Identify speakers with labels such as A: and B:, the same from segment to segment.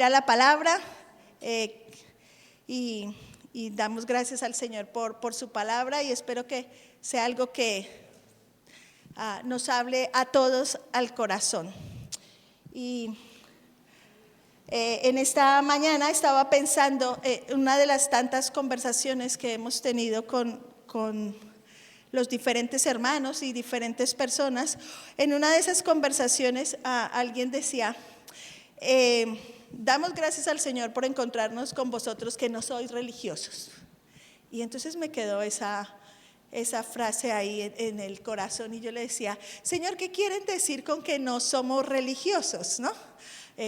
A: A la palabra y damos gracias al Señor por su palabra y espero que sea algo que nos hable a todos al corazón. Y en esta mañana estaba pensando una de las tantas conversaciones que hemos tenido con los diferentes hermanos y diferentes personas. En una de esas conversaciones alguien decía, damos gracias al Señor por encontrarnos con vosotros que no sois religiosos. Y entonces me quedó esa frase ahí en el corazón y yo le decía, Señor, ¿qué quieren decir con que no somos religiosos? ¿No?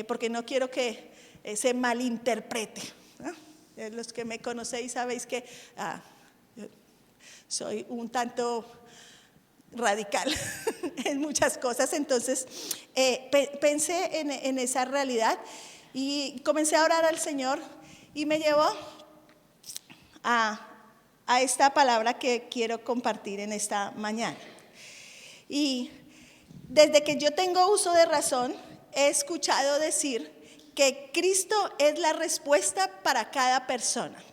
A: Porque no quiero que se malinterprete, ¿no? Los que me conocéis sabéis que soy un tanto radical en muchas cosas, entonces pensé en esa realidad y comencé a orar al Señor y me llevó a esta palabra que quiero compartir en esta mañana. Y desde que yo tengo uso de razón, he escuchado decir que Cristo es la respuesta para cada persona,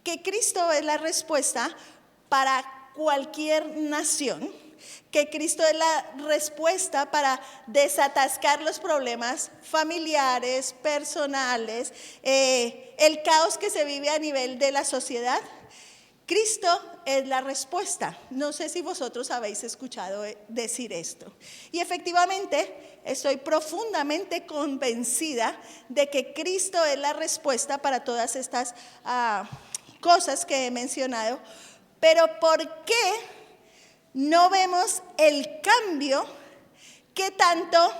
A: que Cristo es la respuesta para cualquier nación, que Cristo es la respuesta para desatascar los problemas familiares, personales, el caos que se vive a nivel de la sociedad. Cristo es la respuesta. No sé si vosotros habéis escuchado decir esto. Y efectivamente estoy profundamente convencida de que Cristo es la respuesta para todas estas cosas que he mencionado. Pero ¿por qué no vemos el cambio que tanto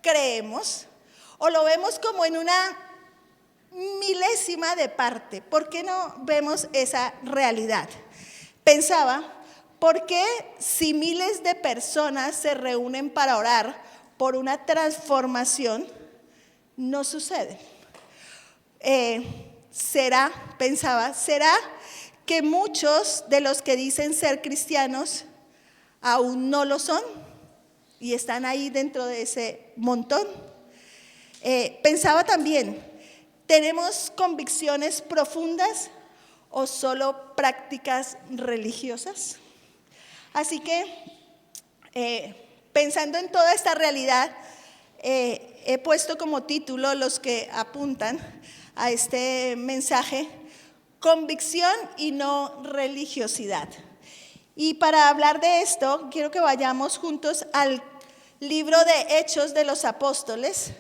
A: creemos? ¿O lo vemos como en una milésima de parte? ¿Por qué no vemos esa realidad? Pensaba, ¿por qué si miles de personas se reúnen para orar por una transformación, no sucede? ¿Será que muchos de los que dicen ser cristianos aún no lo son y están ahí dentro de ese montón? Pensaba también, ¿tenemos convicciones profundas o solo prácticas religiosas? Así que, pensando en toda esta realidad, he puesto como título los que apuntan a este mensaje, convicción y no religiosidad. Y para hablar de esto, quiero que vayamos juntos al libro de Hechos de los Apóstoles,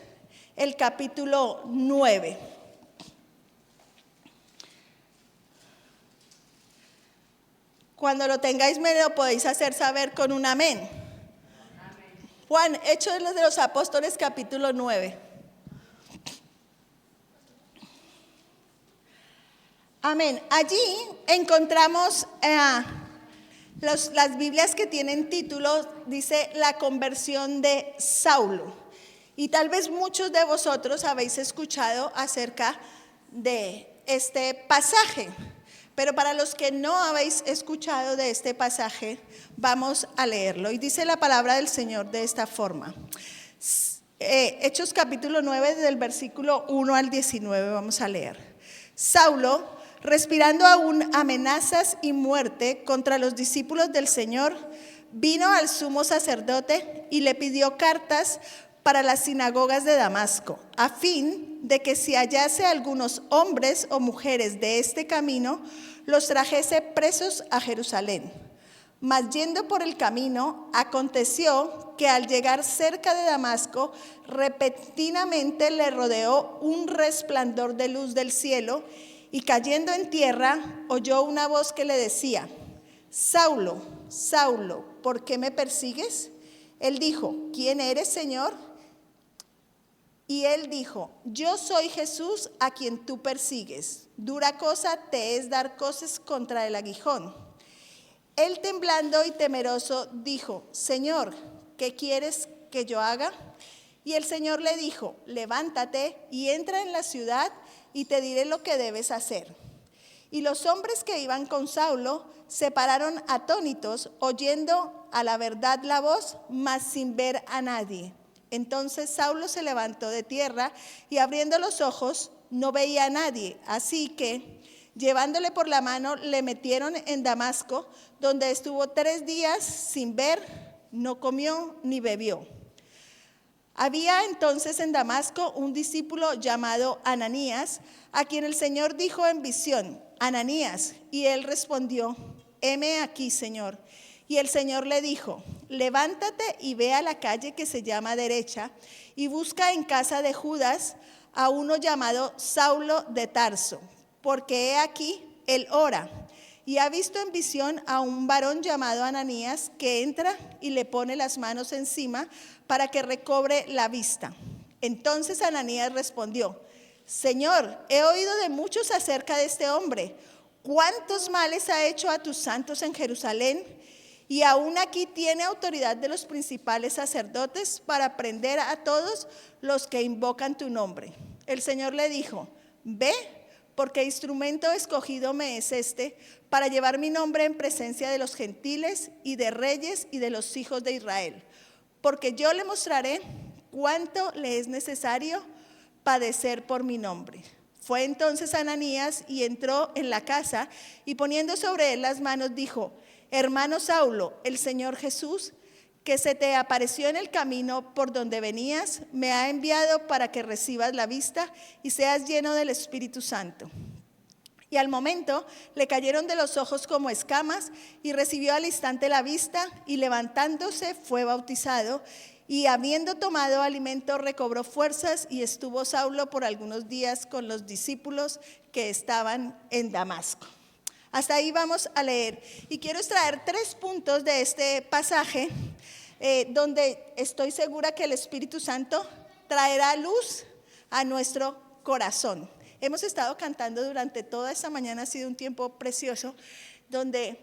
A: el capítulo 9. Cuando lo tengáis, me lo podéis hacer saber con un amén. Juan, Hechos de los Apóstoles, capítulo 9. Amén. Allí encontramos las Biblias que tienen títulos, dice la conversión de Saulo. Y tal vez muchos de vosotros habéis escuchado acerca de este pasaje. Pero para los que no habéis escuchado de este pasaje, vamos a leerlo. Y dice la palabra del Señor de esta forma. Hechos capítulo 9, del versículo 1 al 19, vamos a leer. Saulo, respirando aún amenazas y muerte contra los discípulos del Señor, vino al sumo sacerdote y le pidió cartas para las sinagogas de Damasco, a fin de que si hallase algunos hombres o mujeres de este camino, los trajese presos a Jerusalén. Mas yendo por el camino, aconteció que al llegar cerca de Damasco, repentinamente le rodeó un resplandor de luz del cielo, y cayendo en tierra, oyó una voz que le decía, Saulo, Saulo, ¿por qué me persigues? Él dijo, ¿quién eres, Señor? Y él dijo, yo soy Jesús a quien tú persigues. Dura cosa te es dar coces contra el aguijón. Él, temblando y temeroso, dijo, Señor, ¿qué quieres que yo haga? Y el Señor le dijo, levántate y entra en la ciudad y te diré lo que debes hacer. Y los hombres que iban con Saulo se pararon atónitos, oyendo a la verdad la voz, mas sin ver a nadie. Entonces Saulo se levantó de tierra y abriendo los ojos no veía a nadie. Así que, llevándole por la mano, le metieron en Damasco, donde estuvo 3 días sin ver, no comió ni bebió. Había entonces en Damasco un discípulo llamado Ananías, a quien el Señor dijo en visión: Ananías. Y él respondió: heme aquí, Señor. Y el Señor le dijo: levántate y ve a la calle que se llama Derecha, y busca en casa de Judas a uno llamado Saulo de Tarso, porque he aquí, él ora, y ha visto en visión a un varón llamado Ananías, que entra y le pone las manos encima para que recobre la vista. Entonces Ananías respondió: Señor, he oído de muchos acerca de este hombre, cuántos males ha hecho a tus santos en Jerusalén, y aún aquí tiene autoridad de los principales sacerdotes para prender a todos los que invocan tu nombre. El Señor le dijo: ve, porque instrumento escogido me es este, para llevar mi nombre en presencia de los gentiles y de reyes y de los hijos de Israel, porque yo le mostraré cuánto le es necesario padecer por mi nombre. Fue entonces Ananías y entró en la casa, y poniendo sobre él las manos dijo: hermano Saulo, el Señor Jesús, que se te apareció en el camino por donde venías, me ha enviado para que recibas la vista y seas lleno del Espíritu Santo. Y al momento le cayeron de los ojos como escamas, y recibió al instante la vista, y levantándose fue bautizado, y habiendo tomado alimento recobró fuerzas, y estuvo Saulo por algunos días con los discípulos que estaban en Damasco. Hasta ahí vamos a leer. Y quiero extraer 3 puntos de este pasaje, donde estoy segura que el Espíritu Santo traerá luz a nuestro corazón. Hemos estado cantando durante toda esta mañana, ha sido un tiempo precioso, donde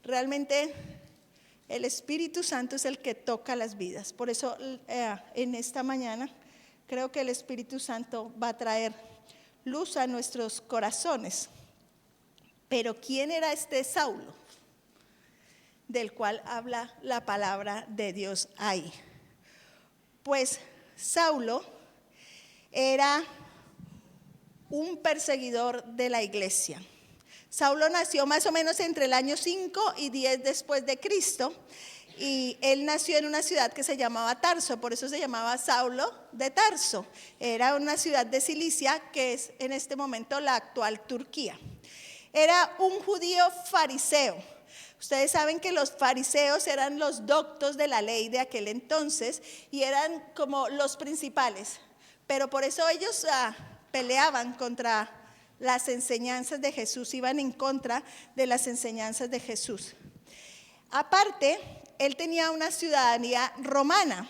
A: realmente el Espíritu Santo es el que toca las vidas. Por eso en esta mañana creo que el Espíritu Santo va a traer luz a nuestros corazones. Pero ¿quién era este Saulo del cual habla la palabra de Dios ahí? Pues Saulo era un perseguidor de la iglesia. Saulo nació más o menos entre el año 5 y 10 después de Cristo, y él nació en una ciudad que se llamaba Tarso, por eso se llamaba Saulo de Tarso. Era una ciudad de Cilicia, que es en este momento la actual Turquía. Era un judío fariseo. Ustedes saben que los fariseos eran los doctos de la ley de aquel entonces y eran como los principales, pero por eso ellos peleaban contra las enseñanzas de Jesús, iban en contra de las enseñanzas de Jesús. Aparte, él tenía una ciudadanía romana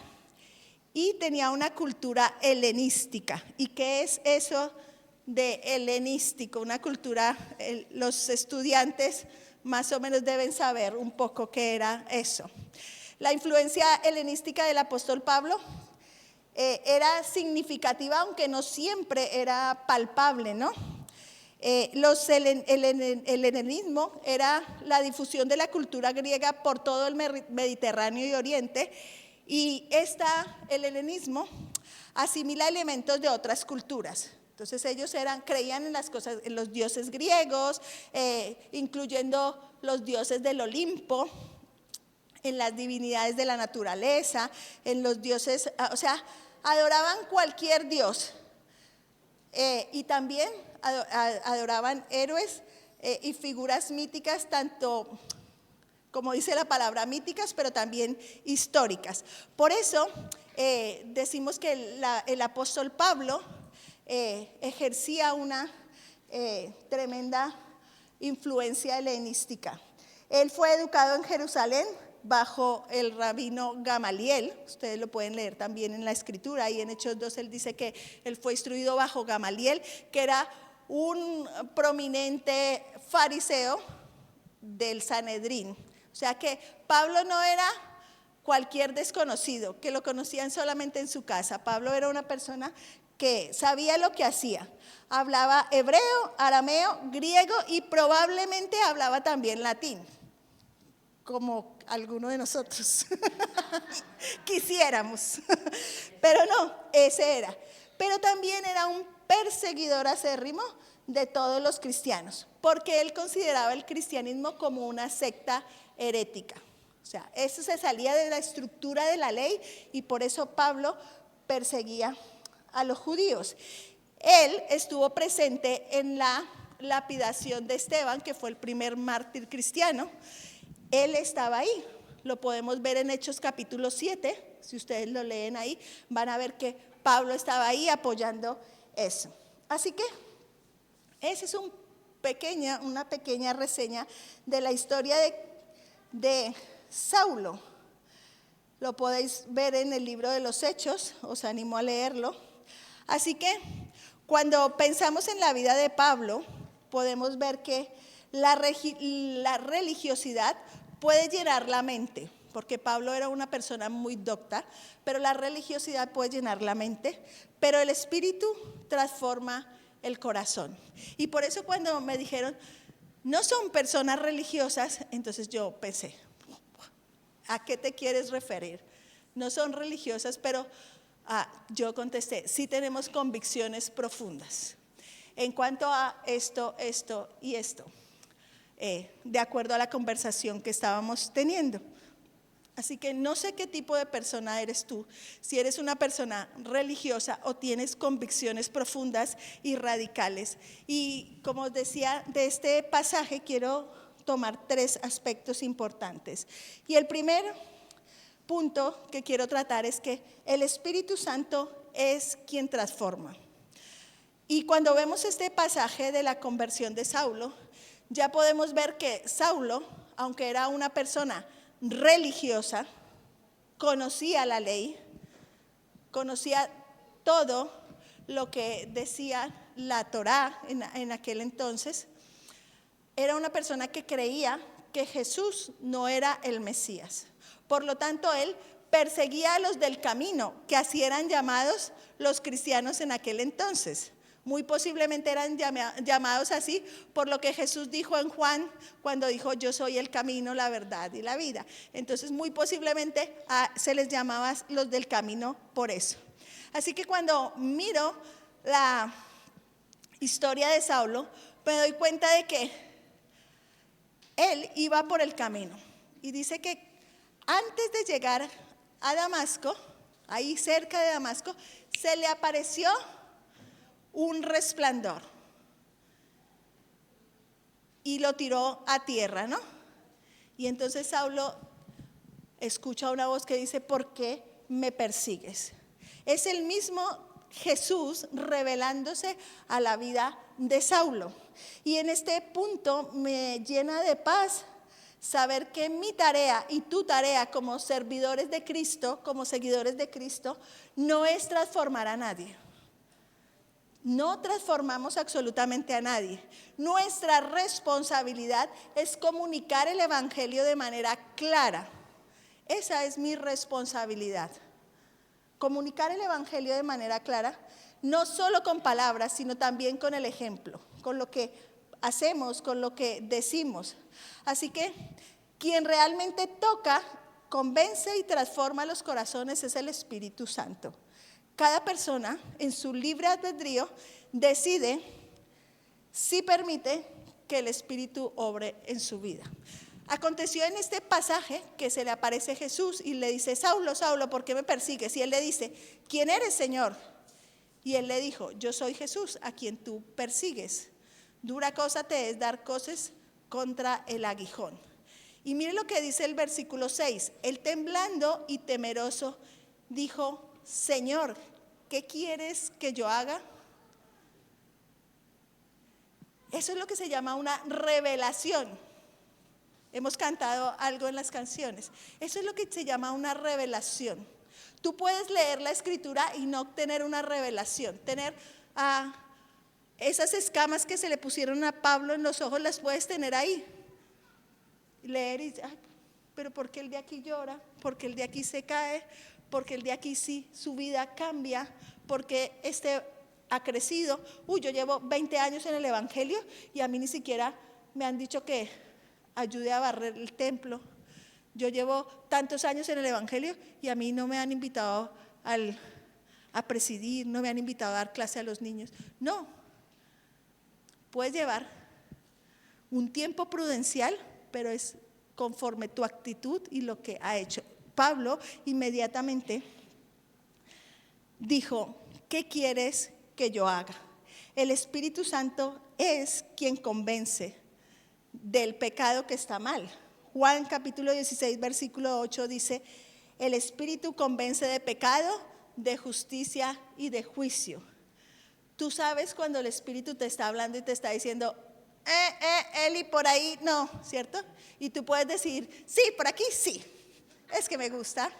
A: y tenía una cultura helenística. ¿Y qué es eso de helenístico? Una cultura, los estudiantes más o menos deben saber un poco qué era eso. La influencia helenística del apóstol Pablo era significativa, aunque no siempre era palpable, ¿no? El helenismo era la difusión de la cultura griega por todo el Mediterráneo y Oriente, y el helenismo asimila elementos de otras culturas. Entonces ellos creían en las cosas, en los dioses griegos, incluyendo los dioses del Olimpo, en las divinidades de la naturaleza, en los dioses, o sea, adoraban cualquier dios. Y también adoraban héroes y figuras míticas, tanto, como dice la palabra, míticas, pero también históricas. Por eso decimos que el apóstol Pablo ejercía una tremenda influencia helenística. Él fue educado en Jerusalén bajo el rabino Gamaliel. Ustedes lo pueden leer también en la escritura, y en Hechos 2 él dice que él fue instruido bajo Gamaliel, que era un prominente fariseo del Sanedrín. O sea que Pablo no era cualquier desconocido, que lo conocían solamente en su casa. Pablo era una persona que sabía lo que hacía. Hablaba hebreo, arameo, griego y probablemente hablaba también latín. como alguno de nosotros quisiéramos, pero no, ese era. Pero también era un perseguidor acérrimo de todos los cristianos, porque él consideraba el cristianismo como una secta herética. O sea, eso se salía de la estructura de la ley y por eso Pablo perseguía a los judíos. Él estuvo presente en la lapidación de Esteban, que fue el primer mártir cristiano. Él estaba ahí, lo podemos ver en Hechos capítulo 7, si ustedes lo leen ahí, van a ver que Pablo estaba ahí apoyando eso. Así que esa es una pequeña reseña de la historia de Saulo. Lo podéis ver en el libro de los Hechos, os animo a leerlo. Así que cuando pensamos en la vida de Pablo, podemos ver que la religiosidad puede llenar la mente, porque Pablo era una persona muy docta, pero la religiosidad puede llenar la mente, pero el espíritu transforma el corazón. Y por eso cuando me dijeron, no son personas religiosas, entonces yo pensé, ¿a qué te quieres referir? No son religiosas, pero yo contesté, sí tenemos convicciones profundas en cuanto a esto y esto, de acuerdo a la conversación que estábamos teniendo. Así que no sé qué tipo de persona eres tú, si eres una persona religiosa o tienes convicciones profundas y radicales. Y como os decía, de este pasaje quiero tomar 3 aspectos importantes. Y el primer punto que quiero tratar es que el Espíritu Santo es quien transforma. Y cuando vemos este pasaje de la conversión de Saulo, ya podemos ver que Saulo, aunque era una persona religiosa, conocía la ley, conocía todo lo que decía la Torá en aquel entonces. Era una persona que creía que Jesús no era el Mesías. Por lo tanto, él perseguía a los del camino, que así eran llamados los cristianos en aquel entonces. Muy posiblemente eran llamados así por lo que Jesús dijo en Juan cuando dijo, yo soy el camino, la verdad y la vida. Entonces, muy posiblemente se les llamaba los del camino por eso. Así que cuando miro la historia de Saulo, me doy cuenta de que él iba por el camino. Y dice que antes de llegar a Damasco, ahí cerca de Damasco, se le apareció un resplandor y lo tiró a tierra, ¿no? Y entonces Saulo escucha una voz que dice, ¿por qué me persigues? Es el mismo Jesús revelándose a la vida de Saulo. Y en este punto me llena de paz saber que mi tarea y tu tarea como servidores de Cristo, como seguidores de Cristo, no es transformar a nadie. No transformamos absolutamente a nadie. Nuestra responsabilidad es comunicar el evangelio de manera clara. Esa es mi responsabilidad. Comunicar el evangelio de manera clara, no solo con palabras, sino también con el ejemplo, con lo que hacemos, con lo que decimos. Así que quien realmente toca, convence y transforma los corazones es el Espíritu Santo. Cada persona en su libre albedrío decide si permite que el Espíritu obre en su vida. Aconteció en este pasaje que se le aparece Jesús y le dice, Saulo, Saulo, ¿por qué me persigues? Y él le dice, ¿quién eres, Señor? Y él le dijo, yo soy Jesús, a quien tú persigues. Dura cosa te es dar coces contra el aguijón. Y mire lo que dice el versículo 6. Él temblando y temeroso dijo, Señor, ¿qué quieres que yo haga? Eso es lo que se llama una revelación. Hemos cantado algo en las canciones. Eso es lo que se llama una revelación. Tú puedes leer la escritura y no tener una revelación. Tener esas escamas que se le pusieron a Pablo en los ojos, las puedes tener ahí. Leer y, pero ¿por qué el de aquí llora? ¿Por qué el de aquí se cae? Porque el de aquí sí, su vida cambia, porque este ha crecido. Yo llevo 20 años en el evangelio y a mí ni siquiera me han dicho que ayude a barrer el templo. Yo llevo tantos años en el Evangelio y a mí no me han invitado a presidir, no me han invitado a dar clase a los niños. No, puedes llevar un tiempo prudencial, pero es conforme tu actitud y lo que ha hecho. Pablo inmediatamente dijo, ¿qué quieres que yo haga? El Espíritu Santo es quien convence del pecado que está mal. Juan capítulo 16, versículo 8 dice, el Espíritu convence de pecado, de justicia y de juicio. Tú sabes cuando el Espíritu te está hablando y te está diciendo, Eli, por ahí no, ¿cierto? Y tú puedes decir, sí, por aquí sí, es que me gusta.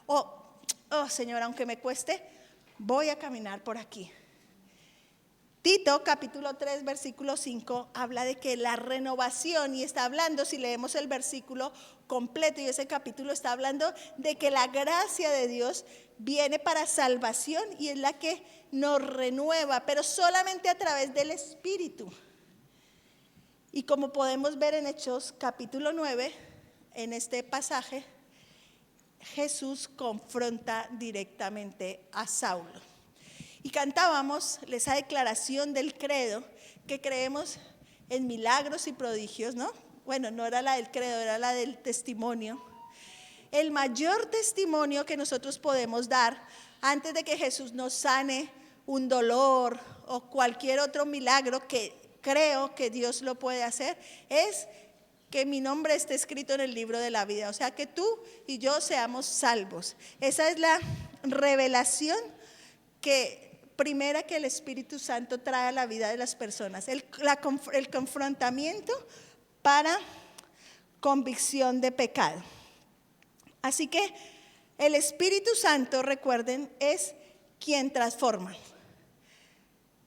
A: O, oh Señor, aunque me cueste, voy a caminar por aquí. Tito capítulo 3 versículo 5 habla de que la renovación, y está hablando, si leemos el versículo completo y ese capítulo está hablando de que la gracia de Dios viene para salvación y es la que nos renueva, pero solamente a través del Espíritu. Y como podemos ver en Hechos capítulo 9, en este pasaje, Jesús confronta directamente a Saulo. Y cantábamos esa declaración del credo, que creemos en milagros y prodigios, ¿no? Bueno, no era la del credo, era la del testimonio. El mayor testimonio que nosotros podemos dar antes de que Jesús nos sane un dolor o cualquier otro milagro que creo que Dios lo puede hacer, es que mi nombre esté escrito en el libro de la vida. O sea, que tú y yo seamos salvos. Esa es la revelación primera que el Espíritu Santo trae a la vida de las personas. El confrontamiento para convicción de pecado. Así que el Espíritu Santo, recuerden, es quien transforma.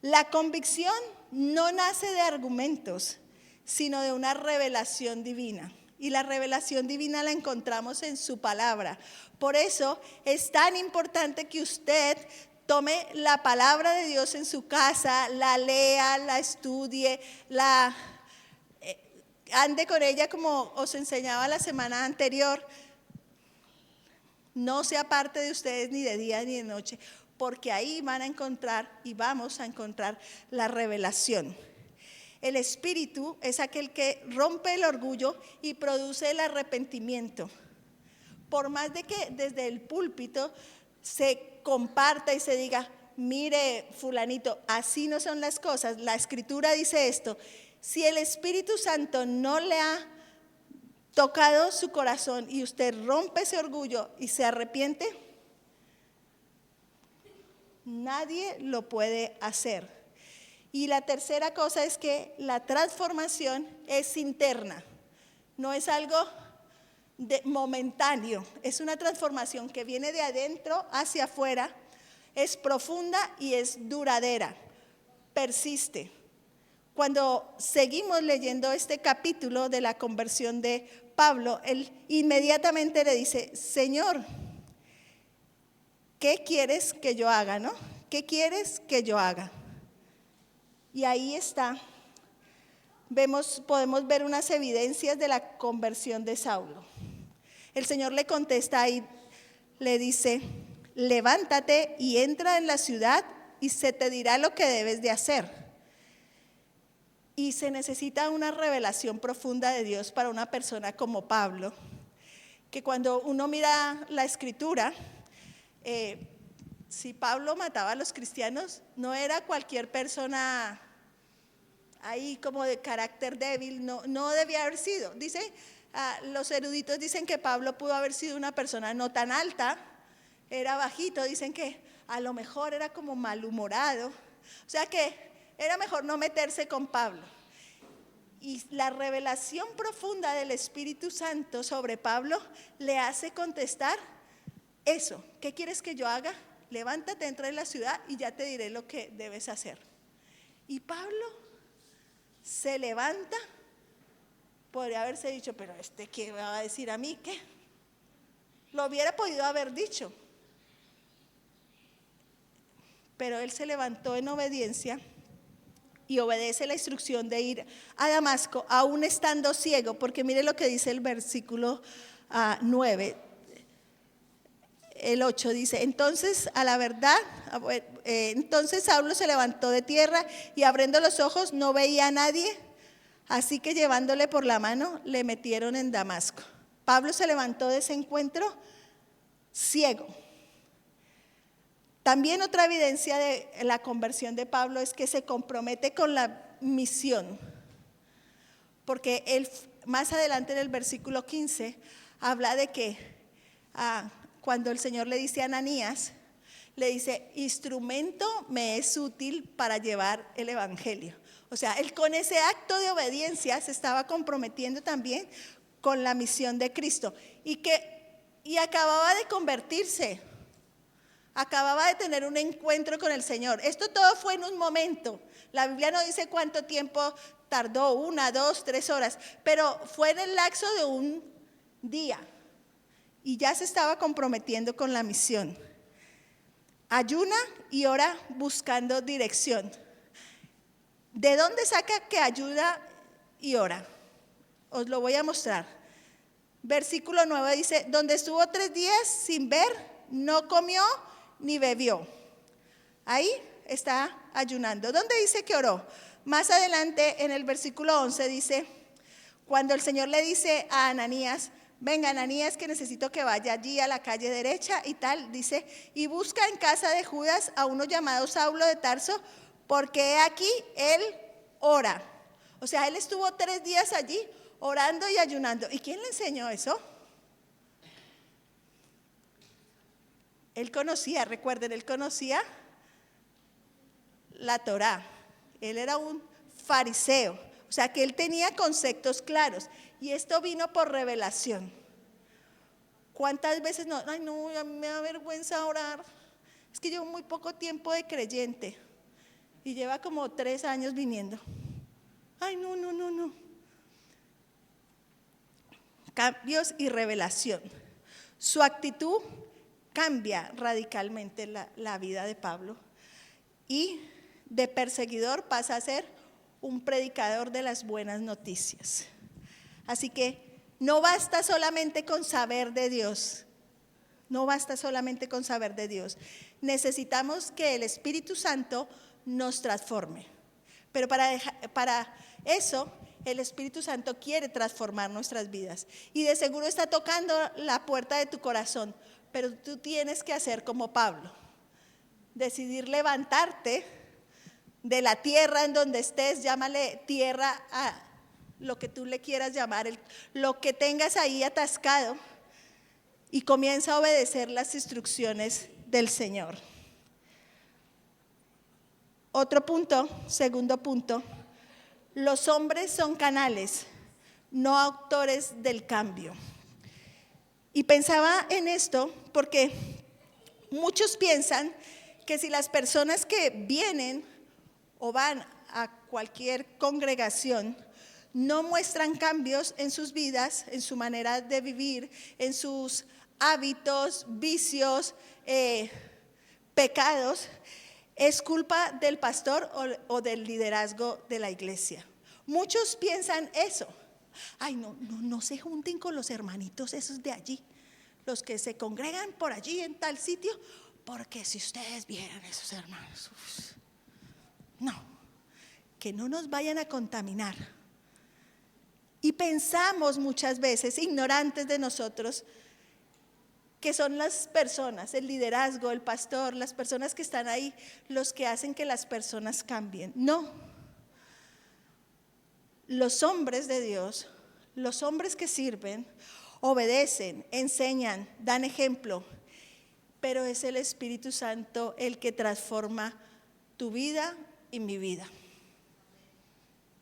A: La convicción no nace de argumentos, sino de una revelación divina. Y la revelación divina la encontramos en su palabra. Por eso es tan importante que usted tome la palabra de Dios en su casa, la lea, la estudie, ande con ella como os enseñaba la semana anterior. No sea parte de ustedes ni de día ni de noche, porque ahí van a encontrar y vamos a encontrar la revelación. El Espíritu es aquel que rompe el orgullo y produce el arrepentimiento. Por más de que desde el púlpito se comparta y se diga, mire fulanito, así no son las cosas, la Escritura dice esto. Si el Espíritu Santo no le ha tocado su corazón y usted rompe ese orgullo y se arrepiente, nadie lo puede hacer. Y la tercera cosa es que la transformación es interna, no es algo momentáneo, es una transformación que viene de adentro hacia afuera, es profunda y es duradera, persiste. Cuando seguimos leyendo este capítulo de la conversión de Pablo, él inmediatamente le dice, Señor, ¿qué quieres que yo haga, no? ¿Qué quieres que yo haga? Y ahí está, podemos ver unas evidencias de la conversión de Saulo. El Señor le contesta y le dice, levántate y entra en la ciudad y se te dirá lo que debes de hacer. Y se necesita una revelación profunda de Dios para una persona como Pablo, que cuando uno mira la Escritura, si Pablo mataba a los cristianos, no era cualquier persona ahí como de carácter débil, no debía haber sido. Los eruditos dicen que Pablo pudo haber sido una persona no tan alta, era bajito, dicen que a lo mejor era como malhumorado, o sea que era mejor no meterse con Pablo. Y la revelación profunda del Espíritu Santo sobre Pablo le hace contestar eso, ¿qué quieres que yo haga? Levántate, entra en la ciudad y ya te diré lo que debes hacer. Y Pablo se levanta. Podría haberse dicho, pero ¿qué me va a decir a mí? ¿Qué? Lo hubiera podido haber dicho. Pero él se levantó en obediencia y obedece la instrucción de ir a Damasco, aún estando ciego, porque mire lo que dice el versículo 9. El 8 dice, entonces a la verdad, entonces Saulo se levantó de tierra y abriendo los ojos no veía a nadie, así que llevándole por la mano le metieron en Damasco. Pablo se levantó de ese encuentro ciego. También otra evidencia de la conversión de Pablo es que se compromete con la misión, porque él más adelante en el versículo 15 habla de que cuando el Señor le dice a Ananías, le dice, instrumento me es útil para llevar el evangelio. O sea, él con ese acto de obediencia se estaba comprometiendo también con la misión de Cristo y acababa de convertirse, acababa de tener un encuentro con el Señor. Esto todo fue en un momento. La Biblia no dice cuánto tiempo tardó, 1, 2, 3 horas, pero fue en el lapso de un día y ya se estaba comprometiendo con la misión. Ayuna y ora buscando dirección. ¿De dónde saca que ayuda y ora? Os lo voy a mostrar. Versículo 9 dice, donde estuvo 3 días sin ver, no comió ni bebió. Ahí está ayunando. ¿Dónde dice que oró? Más adelante en el versículo 11 dice, cuando el Señor le dice a Ananías, venga Ananías que necesito que vaya allí a la calle derecha y tal, dice, y busca en casa de Judas a uno llamado Saulo de Tarso, porque he aquí él ora. O sea, él estuvo 3 días allí orando y ayunando. ¿Y quién le enseñó eso? Él conocía, recuerden, él conocía la Torá. Él era un fariseo, o sea que él tenía conceptos claros y esto vino por revelación. ¿Cuántas veces no? Ay no, a mí me da vergüenza orar. Es que llevo muy poco tiempo de creyente y lleva como 3 años viniendo. Ay no. Cambios y revelación. Su actitud cambia radicalmente la vida de Pablo y de perseguidor pasa a ser un predicador de las buenas noticias. Así que no basta solamente con saber de Dios, no basta solamente con saber de Dios. Necesitamos que el Espíritu Santo nos transforme. Pero para eso el Espíritu Santo quiere transformar nuestras vidas. Y de seguro está tocando la puerta de tu corazón, pero tú tienes que hacer como Pablo. Decidir levantarte de la tierra en donde estés, llámale tierra a lo que tú le quieras llamar, lo que tengas ahí atascado, y comienza a obedecer las instrucciones del Señor. Otro punto, segundo punto, los hombres son canales, no autores del cambio. Y pensaba en esto porque muchos piensan que si las personas que vienen o van a cualquier congregación no muestran cambios en sus vidas, en su manera de vivir, en sus hábitos, vicios, pecados, es culpa del pastor o del liderazgo de la iglesia. Muchos piensan eso. Ay, no se junten con los hermanitos esos de allí, los que se congregan por allí en tal sitio, porque si ustedes vieran esos hermanos, no, que no nos vayan a contaminar. Y pensamos muchas veces, ignorantes de nosotros, que son las personas, el liderazgo, el pastor, las personas que están ahí, los que hacen que las personas cambien. No. Los hombres de Dios, los hombres que sirven, obedecen, enseñan, dan ejemplo, pero es el Espíritu Santo el que transforma tu vida y mi vida.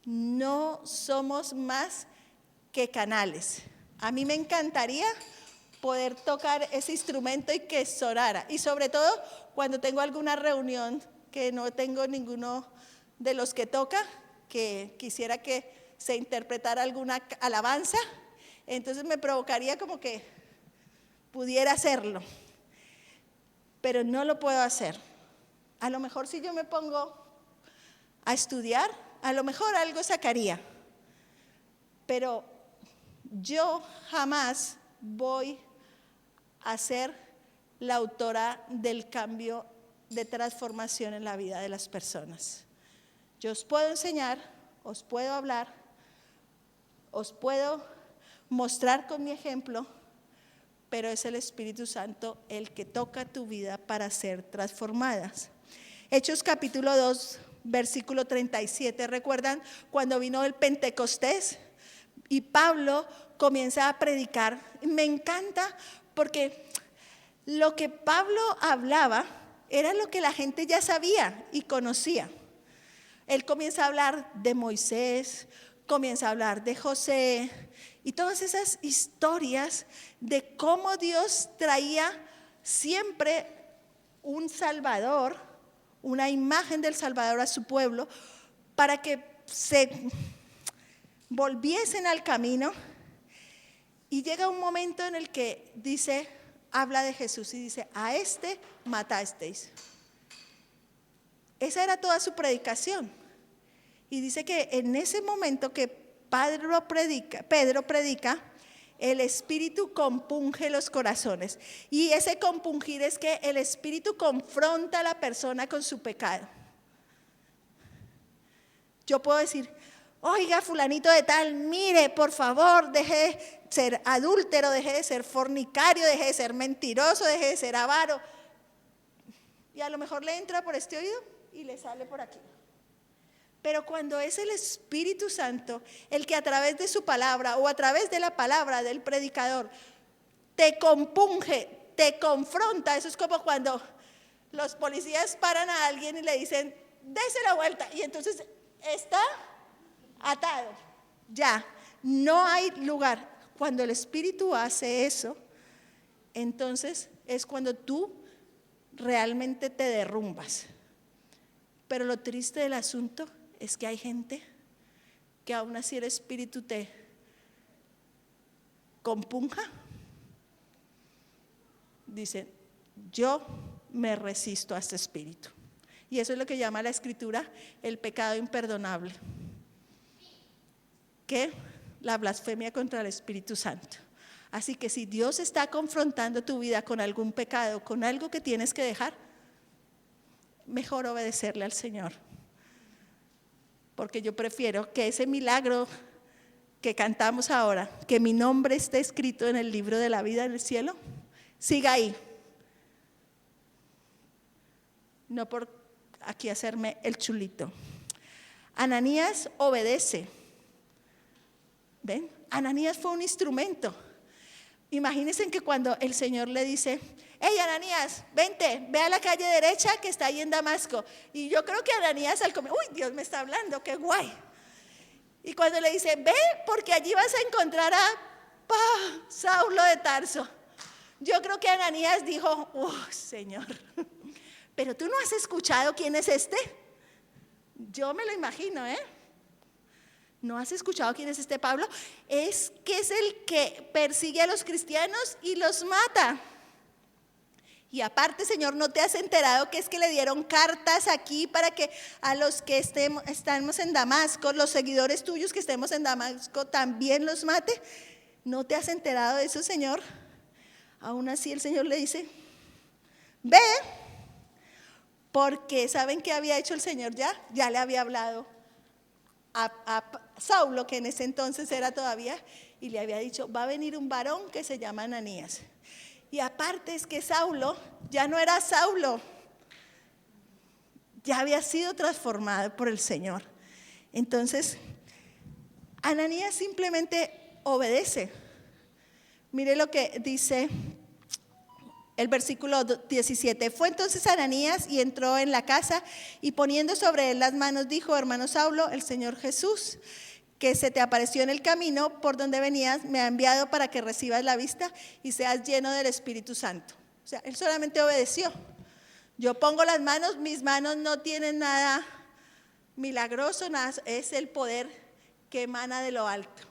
A: No somos más que canales. A mí me encantaría poder tocar ese instrumento y que sonara. Y sobre todo cuando tengo alguna reunión que no tengo ninguno de los que toca, que quisiera que se interpretara alguna alabanza, entonces me provocaría como que pudiera hacerlo. Pero no lo puedo hacer. A lo mejor si yo me pongo a estudiar, a lo mejor algo sacaría. Pero yo jamás voy a ser la autora del cambio de transformación en la vida de las personas. Yo os puedo enseñar, os puedo hablar, os puedo mostrar con mi ejemplo, pero es el Espíritu Santo el que toca tu vida para ser transformadas. Hechos capítulo 2, versículo 37, ¿recuerdan cuando vino el Pentecostés? Y Pablo comienza a predicar. Me encanta porque lo que Pablo hablaba era lo que la gente ya sabía y conocía. Él comienza a hablar de Moisés, comienza a hablar de José y todas esas historias de cómo Dios traía siempre un Salvador, una imagen del Salvador a su pueblo para que se volviesen al camino. Y llega un momento en el que dice, habla de Jesús y dice, a este matasteis. Esa era toda su predicación. Y dice que en ese momento que Pedro predica, el Espíritu compunge los corazones. Y ese compungir es que el Espíritu confronta a la persona con su pecado. Yo puedo decir, oiga, fulanito de tal, mire, por favor, deje de ser adúltero, deje de ser fornicario, deje de ser mentiroso, deje de ser avaro. Y a lo mejor le entra por este oído y le sale por aquí. Pero cuando es el Espíritu Santo el que a través de su palabra o a través de la palabra del predicador te compunge, te confronta, eso es como cuando los policías paran a alguien y le dicen, dése la vuelta, y entonces está atado, ya, no hay lugar. Cuando el Espíritu hace eso, entonces es cuando tú realmente te derrumbas. Pero lo triste del asunto es que hay gente que aún así el Espíritu te compunja. Dicen, yo me resisto a este Espíritu. Y eso es lo que llama la Escritura el pecado imperdonable, que la blasfemia contra el Espíritu Santo. Así que si Dios está confrontando tu vida con algún pecado, con algo que tienes que dejar, mejor obedecerle al Señor. Porque yo prefiero que ese milagro que cantamos ahora, que mi nombre esté escrito en el libro de la vida en el cielo, siga ahí. No por aquí hacerme el chulito. Ananías obedece. ¿Ven? Ananías fue un instrumento. Imagínense que cuando el Señor le dice, hey Ananías, vente, ve a la calle derecha que está ahí en Damasco. Y yo creo que Ananías al comer, uy, Dios me está hablando, qué guay. Y cuando le dice, ve porque allí vas a encontrar a Saulo de Tarso. Yo creo que Ananías dijo, Señor, pero tú no has escuchado quién es este. Yo me lo imagino, ¿eh? ¿No has escuchado quién es este Pablo? Es que es el que persigue a los cristianos y los mata. Y aparte, Señor, ¿no te has enterado que es que le dieron cartas aquí para que a los que estamos en Damasco, los seguidores tuyos que estemos en Damasco, también los mate? ¿No te has enterado de eso, Señor? Aún así el Señor le dice, ve, porque ¿saben qué había hecho el Señor ya? Ya le había hablado a Saulo, que en ese entonces era todavía, y le había dicho, va a venir un varón que se llama Ananías. Y aparte es que Saulo ya no era Saulo, ya había sido transformado por el Señor. Entonces, Ananías simplemente obedece. Mire lo que dice el versículo 17. Fue entonces Ananías y entró en la casa y poniendo sobre él las manos dijo, hermano Saulo, el Señor Jesús, que se te apareció en el camino por donde venías, me ha enviado para que recibas la vista y seas lleno del Espíritu Santo. O sea, él solamente obedeció. Yo pongo las manos, mis manos no tienen nada milagroso, nada, es el poder que emana de lo alto.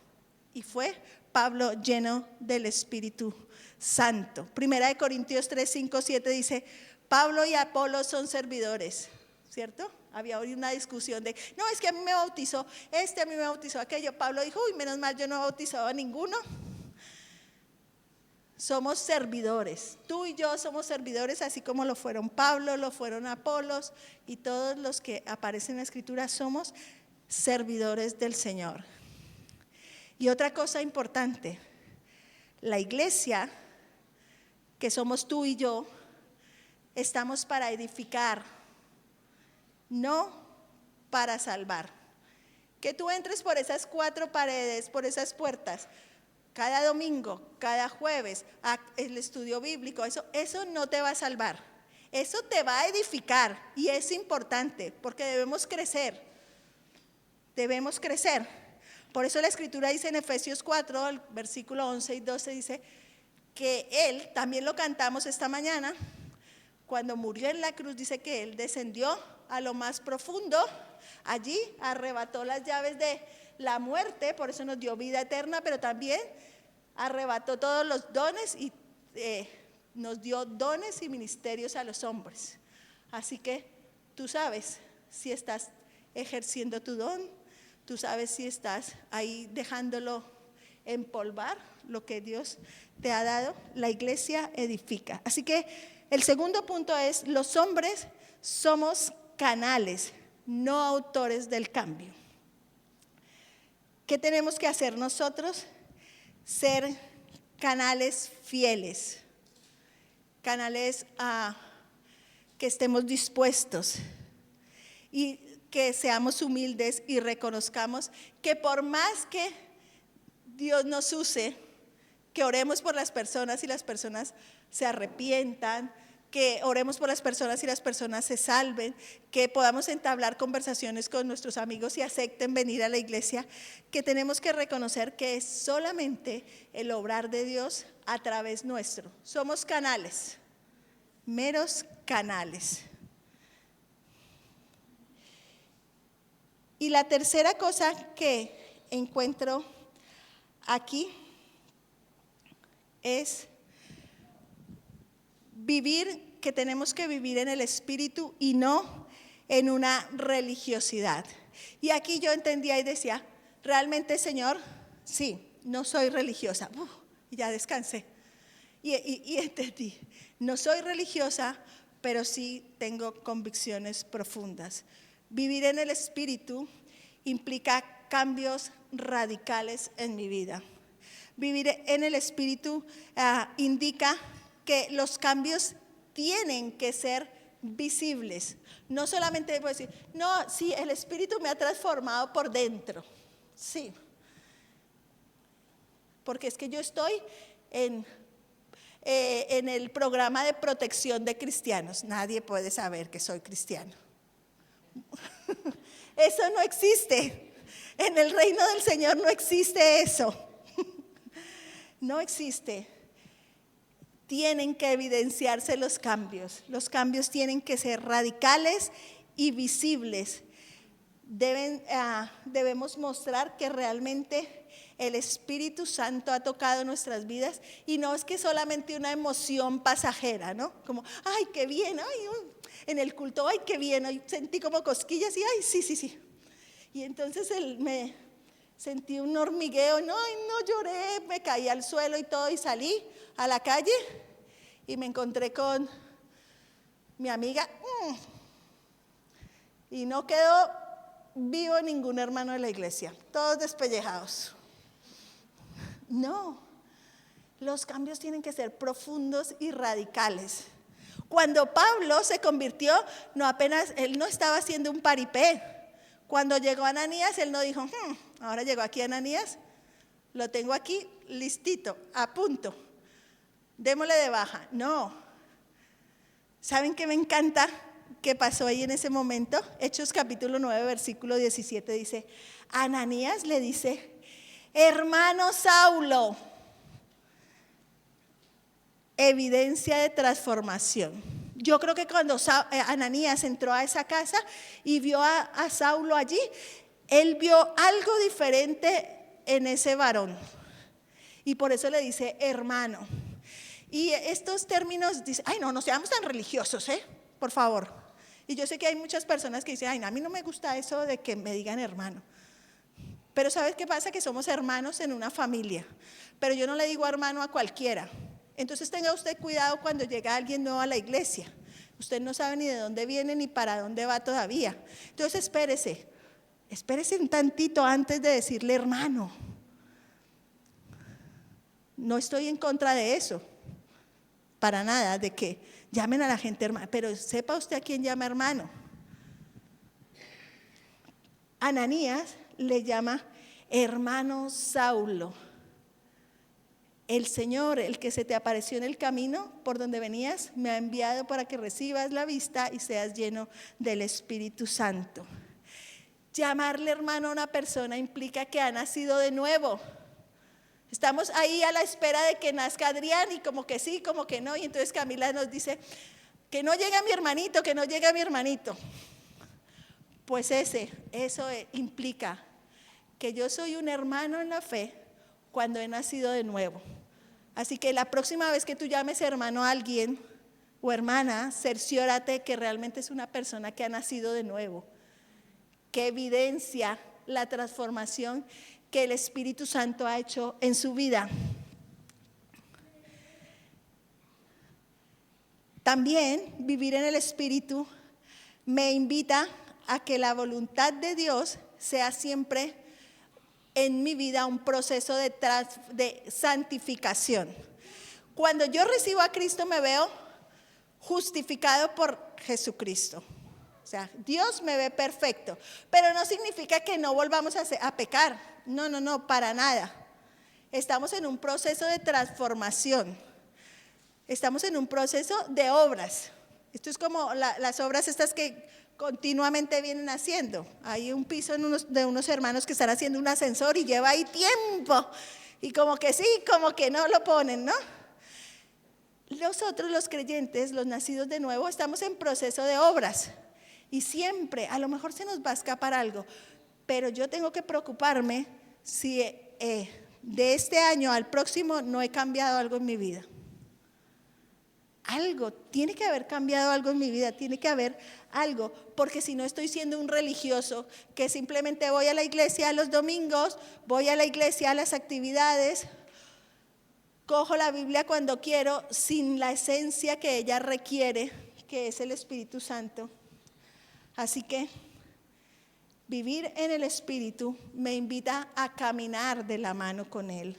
A: Y fue Pablo lleno del Espíritu Santo. Primera de Corintios 3, 5, 7 dice, Pablo y Apolo son servidores, ¿cierto? Había hoy una discusión de, no, es que a mí me bautizó a mí me bautizó aquello. Pablo dijo, uy, menos mal yo no he bautizado a ninguno. somos servidores. Tú y yo somos servidores, así como lo fueron Pablo, lo fueron Apolos y todos los que aparecen en la Escritura, somos servidores del Señor. Y otra cosa importante, la iglesia, que somos tú y yo, estamos para edificar, no para salvar. Que tú entres por esas 4 paredes, por esas puertas, cada domingo, cada jueves, el estudio bíblico, eso no te va a salvar. Eso te va a edificar y es importante porque debemos crecer. Debemos crecer. Por eso la Escritura dice en Efesios 4, el versículo 11 y 12, dice que Él, también lo cantamos esta mañana, cuando murió en la cruz, dice que Él descendió a lo más profundo, allí arrebató las llaves de la muerte, por eso nos dio vida eterna, pero también arrebató todos los dones y nos dio dones y ministerios a los hombres. Así que tú sabes si estás ejerciendo tu don, tú sabes si estás ahí dejándolo empolvar, lo que Dios te ha dado. La iglesia edifica. Así que el segundo punto es, los hombres somos canales, no autores del cambio. ¿Qué tenemos que hacer nosotros? Ser canales fieles, canales que estemos dispuestos y que seamos humildes y reconozcamos que por más que Dios nos use, que oremos por las personas y las personas se arrepientan, que oremos por las personas y las personas se salven, que podamos entablar conversaciones con nuestros amigos y acepten venir a la iglesia, que tenemos que reconocer que es solamente el obrar de Dios a través nuestro. Somos canales, meros canales. Y la tercera cosa que encuentro aquí es vivir, que tenemos que vivir en el Espíritu y no en una religiosidad. Y aquí yo entendía y decía, realmente, Señor, sí, no soy religiosa. Y ya descansé. Y entendí, no soy religiosa, pero sí tengo convicciones profundas. Vivir en el Espíritu implica cambios radicales en mi vida. Vivir en el Espíritu indica que los cambios tienen que ser visibles. No solamente puedo decir, no, sí, el Espíritu me ha transformado por dentro. Sí. Porque es que yo estoy en el programa de protección de cristianos. Nadie puede saber que soy cristiano. Eso no existe. En el reino del Señor no existe eso. No existe. Tienen que evidenciarse los cambios. Los cambios tienen que ser radicales y visibles. Debemos mostrar que realmente el Espíritu Santo ha tocado nuestras vidas y no es que solamente una emoción pasajera, ¿no? Como, ay, qué bien, ay, en el culto, ay, qué bien, hoy sentí como cosquillas y ay, sí. Y entonces me sentí un hormigueo, no lloré, me caí al suelo y todo y salí a la calle y me encontré con mi amiga y no quedó vivo ningún hermano de la iglesia, todos despellejados. No, los cambios tienen que ser profundos y radicales. Cuando Pablo se convirtió, él no estaba haciendo un paripé. Cuando llegó Ananías, él no dijo, ahora llegó aquí Ananías, lo tengo aquí listito, a punto, démosle de baja. No. ¿Saben qué me encanta que pasó ahí en ese momento? Hechos capítulo 9, versículo 17 dice, Ananías le dice, hermano Saulo, evidencia de transformación. Yo creo que cuando Ananías entró a esa casa y vio a Saulo allí, él vio algo diferente en ese varón. Y por eso le dice hermano. Y estos términos dicen, ay, no seamos tan religiosos, por favor. Y yo sé que hay muchas personas que dicen, ay, no, a mí no me gusta eso de que me digan hermano. Pero ¿sabes qué pasa? Que somos hermanos en una familia. Pero yo no le digo hermano a cualquiera. Entonces tenga usted cuidado cuando llega alguien nuevo a la iglesia. Usted no sabe ni de dónde viene ni para dónde va todavía. Entonces espérese un tantito antes de decirle hermano. No estoy en contra de eso, para nada, de que llamen a la gente hermano, pero sepa usted a quién llama hermano. Ananías le llama hermano Saulo. El Señor, el que se te apareció en el camino por donde venías, me ha enviado para que recibas la vista y seas lleno del Espíritu Santo. Llamarle hermano a una persona implica que ha nacido de nuevo. Estamos ahí a la espera de que nazca Adrián y como que sí, como que no. Y entonces Camila nos dice, que no llegue mi hermanito, que no llegue mi hermanito. Pues eso implica que yo soy un hermano en la fe cuando he nacido de nuevo. Así que la próxima vez que tú llames hermano a alguien o hermana, cerciórate que realmente es una persona que ha nacido de nuevo, que evidencia la transformación que el Espíritu Santo ha hecho en su vida. También vivir en el Espíritu me invita a que la voluntad de Dios sea siempre en mi vida un proceso de santificación. Cuando yo recibo a Cristo me veo justificado por Jesucristo. O sea, Dios me ve perfecto, pero no significa que no volvamos a pecar. No, para nada. Estamos en un proceso de transformación. Estamos en un proceso de obras. Esto es como las obras estas que continuamente vienen haciendo. Hay un piso de unos hermanos que están haciendo un ascensor y lleva ahí tiempo. Y como que sí, como que no lo ponen, ¿no? Nosotros los creyentes, los nacidos de nuevo, estamos en proceso de obras. Y siempre, a lo mejor se nos va a escapar algo, pero yo tengo que preocuparme si de este año al próximo no he cambiado algo en mi vida. Algo, tiene que haber cambiado algo en mi vida, tiene que haber algo, porque si no estoy siendo un religioso que simplemente voy a la iglesia los domingos, voy a la iglesia a las actividades, cojo la Biblia cuando quiero, sin la esencia que ella requiere, que es el Espíritu Santo. Así que vivir en el Espíritu me invita a caminar de la mano con Él,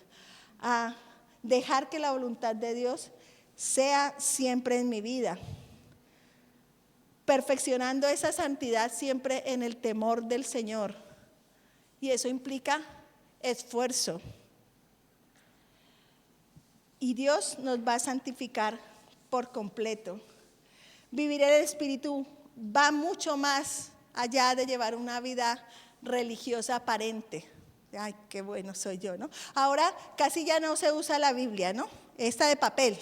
A: a dejar que la voluntad de Dios sea siempre en mi vida, perfeccionando esa santidad siempre en el temor del Señor. Y eso implica esfuerzo. Y Dios nos va a santificar por completo. Vivir en el Espíritu va mucho más allá de llevar una vida religiosa aparente. Ay, qué bueno soy yo, ¿no? Ahora casi ya no se usa la Biblia, ¿no? Esta de papel,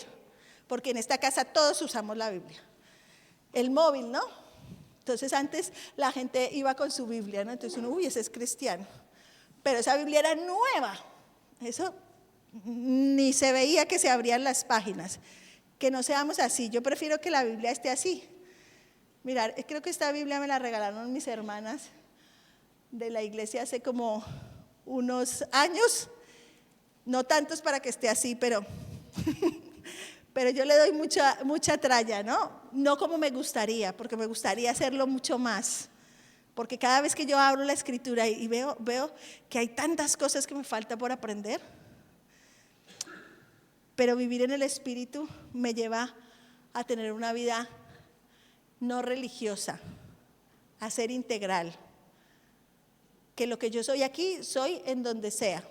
A: porque en esta casa todos usamos la Biblia. El móvil, ¿no? Entonces antes la gente iba con su Biblia, ¿no? Entonces uno, ese es cristiano. Pero esa Biblia era nueva. Eso ni se veía que se abrían las páginas. Que no seamos así. Yo prefiero que la Biblia esté así. Mirad, creo que esta Biblia me la regalaron mis hermanas de la iglesia hace como unos años. No tantos para que esté así, pero yo le doy mucha tralla, ¿no? No como me gustaría, porque me gustaría hacerlo mucho más. Porque cada vez que yo abro la escritura y veo que hay tantas cosas que me falta por aprender. Pero vivir en el Espíritu me lleva a tener una vida no religiosa, a ser integral. Que lo que yo soy aquí, soy en donde sea.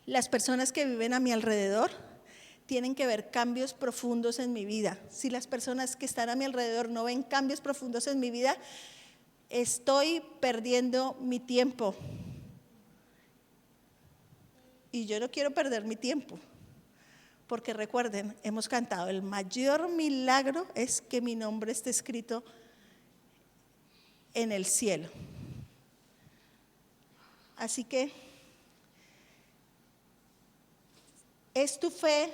A: Las personas que viven a mi alrededor tienen que ver cambios profundos en mi vida. Si las personas que están a mi alrededor no ven cambios profundos en mi vida, estoy perdiendo mi tiempo. Y yo no quiero perder mi tiempo. Porque recuerden, hemos cantado, el mayor milagro es que mi nombre esté escrito en el cielo. Así que, ¿es tu fe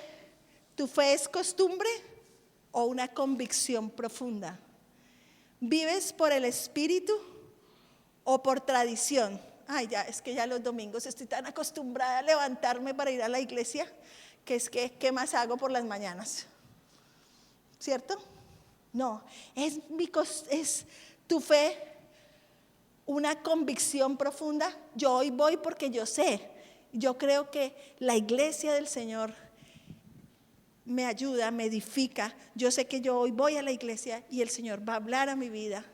A: es costumbre o una convicción profunda? ¿Vives por el Espíritu o por tradición? Ay, es que ya los domingos estoy tan acostumbrada a levantarme para ir a la iglesia que es que, ¿qué más hago por las mañanas? ¿Cierto? No, es tu fe una convicción profunda. Yo hoy voy porque yo sé, yo creo que la iglesia del Señor me ayuda, me edifica. Yo sé que yo hoy voy a la iglesia y el Señor va a hablar a mi vida.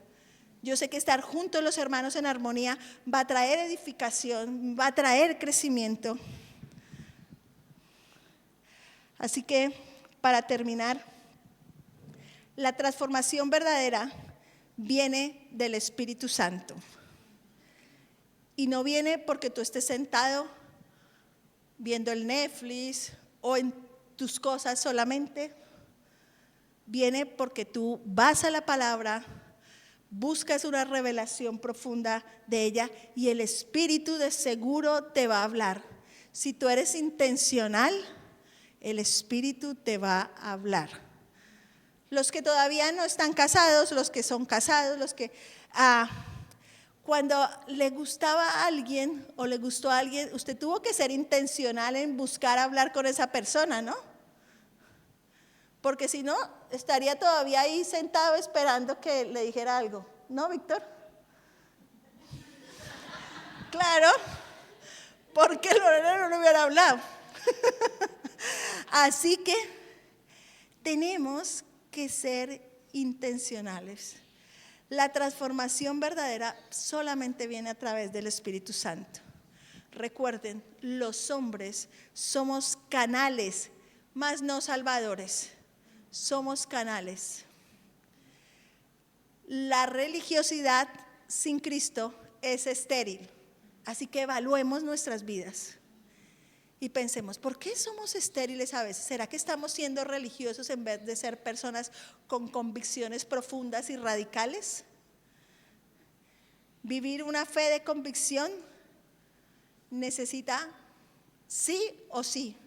A: Yo sé que estar junto a los hermanos en armonía va a traer edificación, va a traer crecimiento. Así que, para terminar, la transformación verdadera viene del Espíritu Santo. Y no viene porque tú estés sentado viendo el Netflix o en tus cosas solamente. Viene porque tú vas a la palabra, buscas una revelación profunda de ella y el Espíritu de seguro te va a hablar. Si tú eres intencional, el Espíritu te va a hablar. Los que todavía no están casados, los que son casados, los que cuando le gustaba a alguien o le gustó a alguien, usted tuvo que ser intencional en buscar hablar con esa persona, ¿no? Porque si no, estaría todavía ahí sentado esperando que le dijera algo. ¿No, Víctor? Claro, porque Lorena no le hubiera hablado. Así que tenemos que ser intencionales. La transformación verdadera solamente viene a través del Espíritu Santo. Recuerden, los hombres somos canales, más no salvadores. Somos canales. La religiosidad sin Cristo es estéril. Así que evaluemos nuestras vidas y pensemos, ¿por qué somos estériles a veces? ¿Será que estamos siendo religiosos en vez de ser personas con convicciones profundas y radicales? Vivir una fe de convicción necesita, sí o sí,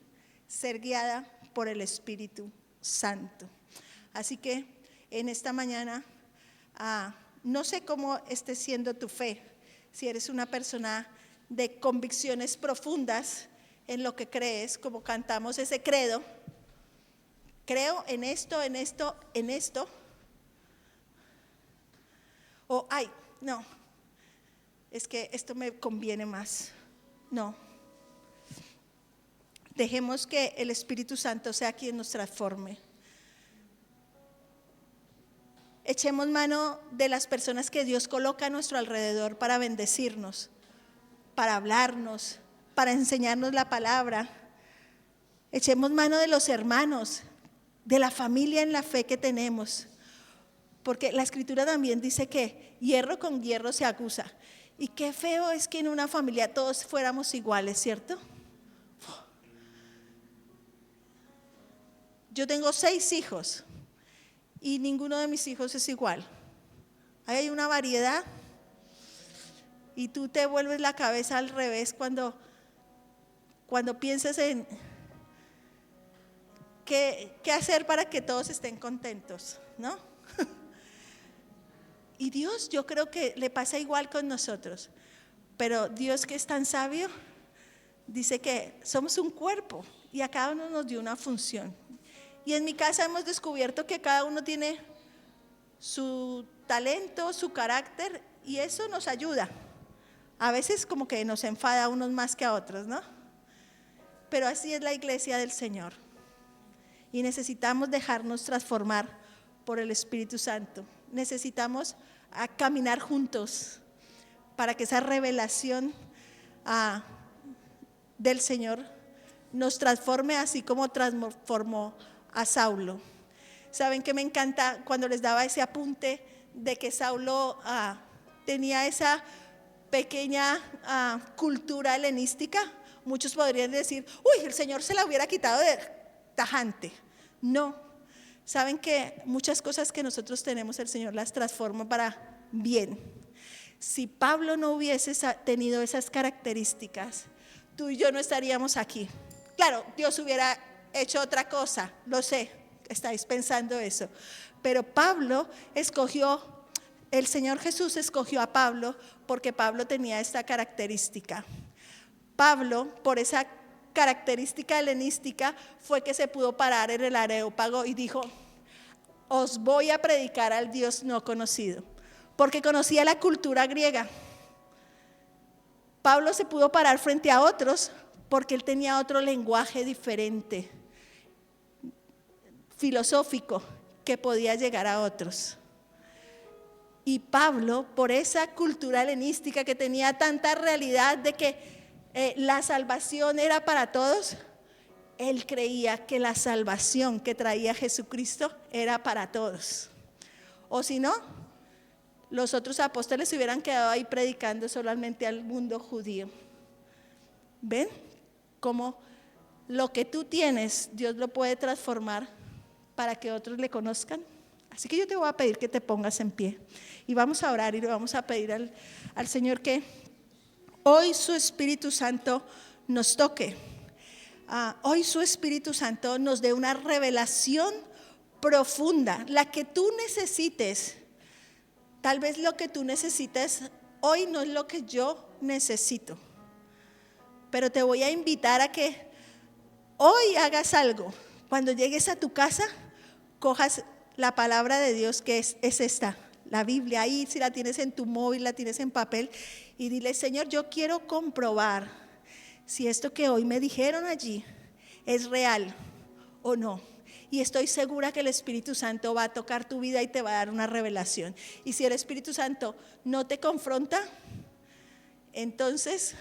A: ser guiada por el Espíritu Santo. Así que en esta mañana, no sé cómo esté siendo tu fe, si eres una persona de convicciones profundas en lo que crees, como cantamos ese credo, creo en esto, en esto, en esto, o ay, no, es que esto me conviene más, no. Dejemos que el Espíritu Santo sea quien nos transforme. Echemos mano de las personas que Dios coloca a nuestro alrededor para bendecirnos, para hablarnos, para enseñarnos la palabra. Echemos mano de los hermanos, de la familia en la fe que tenemos. Porque la Escritura también dice que hierro con hierro se acusa. Y qué feo es que en una familia todos fuéramos iguales, ¿cierto? Yo tengo 6 hijos y ninguno de mis hijos es igual. Hay una variedad y tú te vuelves la cabeza al revés cuando piensas en qué hacer para que todos estén contentos, ¿no? Y Dios, yo creo que le pasa igual con nosotros, pero Dios, que es tan sabio, dice que somos un cuerpo y a cada uno nos dio una función. Y en mi casa hemos descubierto que cada uno tiene su talento, su carácter, y eso nos ayuda. A veces como que nos enfada a unos más que a otros, ¿no? Pero así es la iglesia del Señor. Y necesitamos dejarnos transformar por el Espíritu Santo. Necesitamos caminar juntos para que esa revelación del Señor nos transforme así como transformó a Saulo. ¿Saben qué me encanta cuando les daba ese apunte de que Saulo tenía esa pequeña cultura helenística? Muchos podrían decir, uy, el Señor se la hubiera quitado de tajante. No, saben que muchas cosas que nosotros tenemos el Señor las transforma para bien. Si Pablo no hubiese tenido esas características, tú y yo no estaríamos aquí. Claro, Dios hubiera hecho otra cosa, lo sé, estáis pensando eso. Pero el Señor Jesús escogió a Pablo porque Pablo tenía esta característica. Pablo, por esa característica helenística fue que se pudo parar en el Areópago y dijo: os voy a predicar al Dios no conocido, porque conocía la cultura griega. Pablo se pudo parar frente a otros porque él tenía otro lenguaje diferente, filosófico, que podía llegar a otros. Y Pablo, por esa cultura helenística que tenía tanta realidad de que la salvación era para todos, él creía que la salvación que traía Jesucristo era para todos. O si no, los otros apóstoles se hubieran quedado ahí predicando solamente al mundo judío. ¿Ven? Como lo que tú tienes, Dios lo puede transformar para que otros le conozcan. Así que yo te voy a pedir que te pongas en pie y vamos a orar y le vamos a pedir al Señor que hoy su Espíritu Santo nos toque. Hoy su Espíritu Santo nos dé una revelación profunda, la que tú necesites. Tal vez lo que tú necesites hoy no es lo que yo necesito, pero te voy a invitar a que hoy hagas algo. Cuando llegues a tu casa, cojas la palabra de Dios, que es esta, la Biblia, ahí si la tienes en tu móvil, la tienes en papel, y dile: Señor, yo quiero comprobar si esto que hoy me dijeron allí es real o no. Y estoy segura que el Espíritu Santo va a tocar tu vida y te va a dar una revelación. Y si el Espíritu Santo no te confronta, entonces,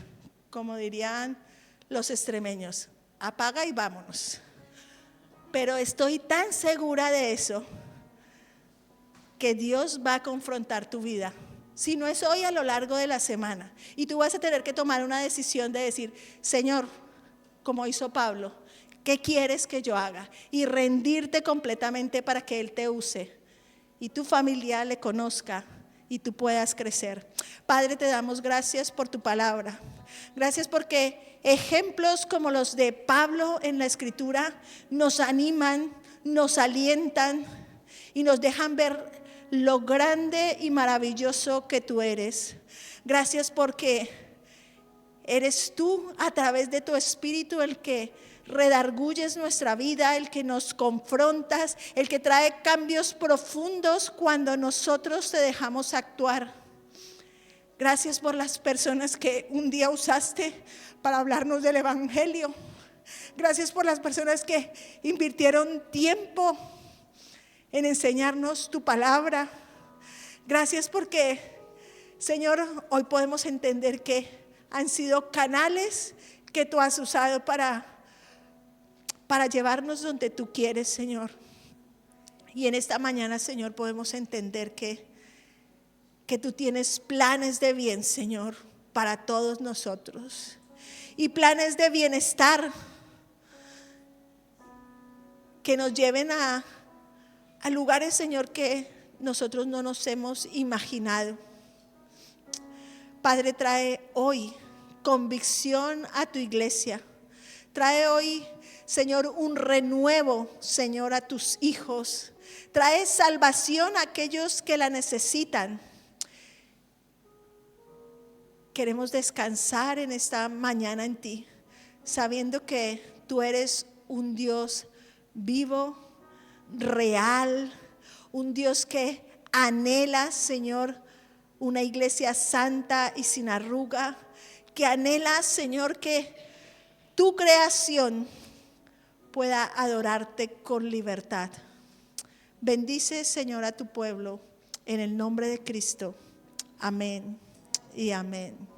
A: como dirían los extremeños, apaga y vámonos. Pero estoy tan segura de eso, que Dios va a confrontar tu vida. Si no es hoy, a lo largo de la semana. Y tú vas a tener que tomar una decisión de decir: Señor, como hizo Pablo, ¿qué quieres que yo haga? Y rendirte completamente para que Él te use y tu familia le conozca y tú puedas crecer. Padre, te damos gracias por tu palabra. Gracias porque ejemplos como los de Pablo en la Escritura nos animan, nos alientan y nos dejan ver lo grande y maravilloso que tú eres. Gracias porque eres tú, a través de tu Espíritu, el que redarguyes nuestra vida, el que nos confrontas, el que trae cambios profundos cuando nosotros te dejamos actuar. Gracias por las personas que un día usaste para hablarnos del Evangelio. Gracias por las personas que invirtieron tiempo en enseñarnos tu palabra. Gracias porque, Señor, hoy podemos entender que han sido canales que tú has usado para llevarnos donde tú quieres, Señor. Y en esta mañana, Señor, podemos entender que tú tienes planes de bien, Señor, para todos nosotros. Y planes de bienestar que nos lleven a lugares, Señor, que nosotros no nos hemos imaginado. Padre, trae hoy convicción a tu iglesia. Trae hoy, Señor, un renuevo, Señor, a tus hijos. Trae salvación a aquellos que la necesitan. Queremos descansar en esta mañana en ti, sabiendo que tú eres un Dios vivo, real, un Dios que anhela, Señor, una iglesia santa y sin arruga, que anhela, Señor, que tu creación pueda adorarte con libertad. Bendice, Señor, a tu pueblo en el nombre de Cristo. Amén y amén.